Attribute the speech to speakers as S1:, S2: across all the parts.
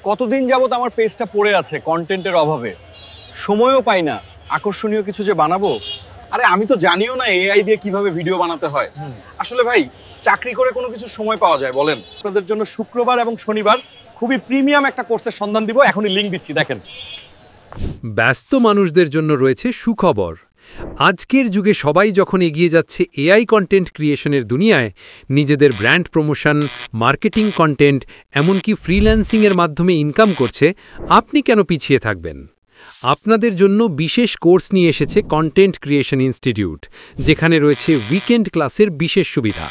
S1: কতদিন যাবত আমার পেজটা পড়ে আছে কন্টেন্টের অভাবে, সময়ও পাই না আকর্ষণীয় কিছু যে বানাবো। আরে আমি তো জানিও না এআই দিয়ে কিভাবে ভিডিও বানাতে হয়। আসলে ভাই, চাকরি করে কোনো কিছু সময় পাওয়া যায় বলেন? আপনাদের জন্য শুক্রবার এবং শনিবার খুবই প্রিমিয়াম একটা কোর্সের সন্ধান দিব, এখনই লিংক দিচ্ছি, দেখেন।
S2: ব্যস্ত মানুষদের জন্য রয়েছে সুখবর। আজকের যুগে সবাই যখন এগিয়ে যাচ্ছে এআই কন্টেন্ট ক্রিয়েশনের দুনিয়ায়, নিজেদের ব্র্যান্ড প্রমোশন, মার্কেটিং কন্টেন্ট, এমনকি ফ্রিল্যান্সিংয়ের মাধ্যমে ইনকাম করছে, আপনি কেন পিছিয়ে থাকবেন? আপনাদের জন্য বিশেষ কোর্স নিয়ে এসেছে কন্টেন্ট ক্রিয়েশন ইনস্টিটিউট, যেখানে রয়েছে উইকেন্ড ক্লাসের বিশেষ সুবিধা,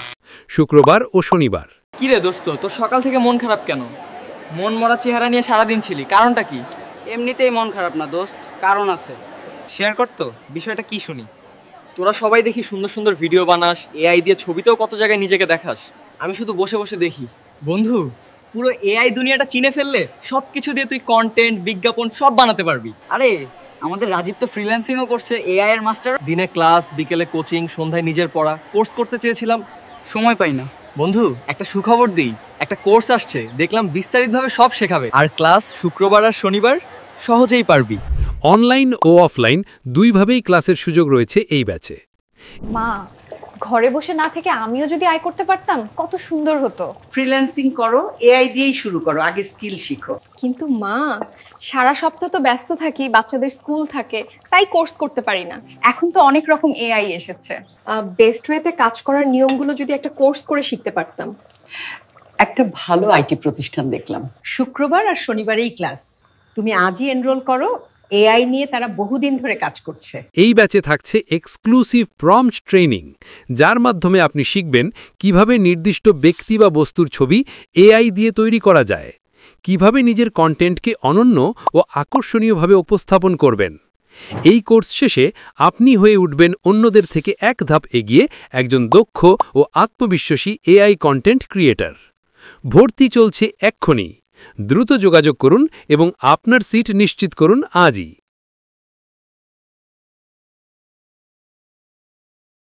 S2: শুক্রবার ও শনিবার।
S3: কি রে দোস্ত, তোর সকাল থেকে মন খারাপ কেন? মন মরা চেহারা নিয়ে সারাদিন ছিলি, কারণটা কি?
S4: এমনিতেই মন খারাপ না দোস্ত, কারণ আছে।
S3: শেয়ার করতো, বিষয়টা কি শুনি। তোরা সবাই দেখি সুন্দর সুন্দর ভিডিও বানাস, এআই দিয়ে ছবিতেও কত জায়গায় নিজেকে দেখাস। আমি শুধু বসে বসে দেখি। বন্ধু, পুরো এআই দুনিয়াটা চিনে ফেললে সব কিছু দিয়ে তুই কন্টেন্ট, বিজ্ঞাপন সব বানাতে পারবি।
S4: আরে আমাদের রাজীব তো ফ্রিল্যান্সিংও করছে, এআই এর মাস্টার।
S3: দিনে ক্লাস, বিকেলে কোচিং, সন্ধ্যায় নিজের পড়া। কোর্স করতে চেয়েছিলাম,
S4: সময় পাই না।
S3: বন্ধু একটা সুখবর দিই, একটা কোর্স আসছে, দেখলাম বিস্তারিতভাবে সব শেখাবে। আর ক্লাস শুক্রবার আর শনিবার, সহজেই পারবি।
S2: অনলাইন ও অফলাইন দুইভাবেই ক্লাসের সুযোগ রয়েছে এই ব্যাচে।
S5: মা, ঘরে বসে না থেকে আমিও যদি আয় করতে পারতাম কত সুন্দর হতো।
S6: ফ্রিল্যান্সিং করো, এআই দিয়েই শুরু করো, আগে স্কিল শিখো।
S5: কিন্তু মা, সারা সপ্তাহ তো ব্যস্ত থাকি, বাচ্চাদের স্কুল থাকে, তাই কোর্স করতে পারি না। এখন তো অনেক রকম এআই এসেছে, বেস্ট ওয়েতে কাজ করার নিয়মগুলো যদি একটা কোর্স করে শিখতে পারতাম।
S6: একটা ভালো আইটি প্রতিষ্ঠান দেখলাম, শুক্রবার আর শনিবারেই ক্লাস। তুমি আজই এনরোল করো, এআই নিয়ে তারা বহুদিন ধরে কাজ করছে।
S2: এই ব্যাচে থাকছে এক্সক্লুসিভ প্রম্পট ট্রেনিং, যার মাধ্যমে আপনি শিখবেন কিভাবে নির্দিষ্ট ব্যক্তি বা বস্তুর ছবি এআই দিয়ে তৈরি করা যায়, কিভাবে নিজের কন্টেন্টকে অনন্য ও আকর্ষণীয়ভাবে উপস্থাপন করবেন। এই কোর্স শেষে আপনি হয়ে উঠবেন অন্যদের থেকে এক ধাপ এগিয়ে একজন দক্ষ ও আত্মবিশ্বাসী এআই কন্টেন্ট ক্রিয়েটর। ভর্তি চলছে এক্ষুনি। দ্রুত যোগাযোগ করুন এবং আপনার সিট নিশ্চিত করুন আজই।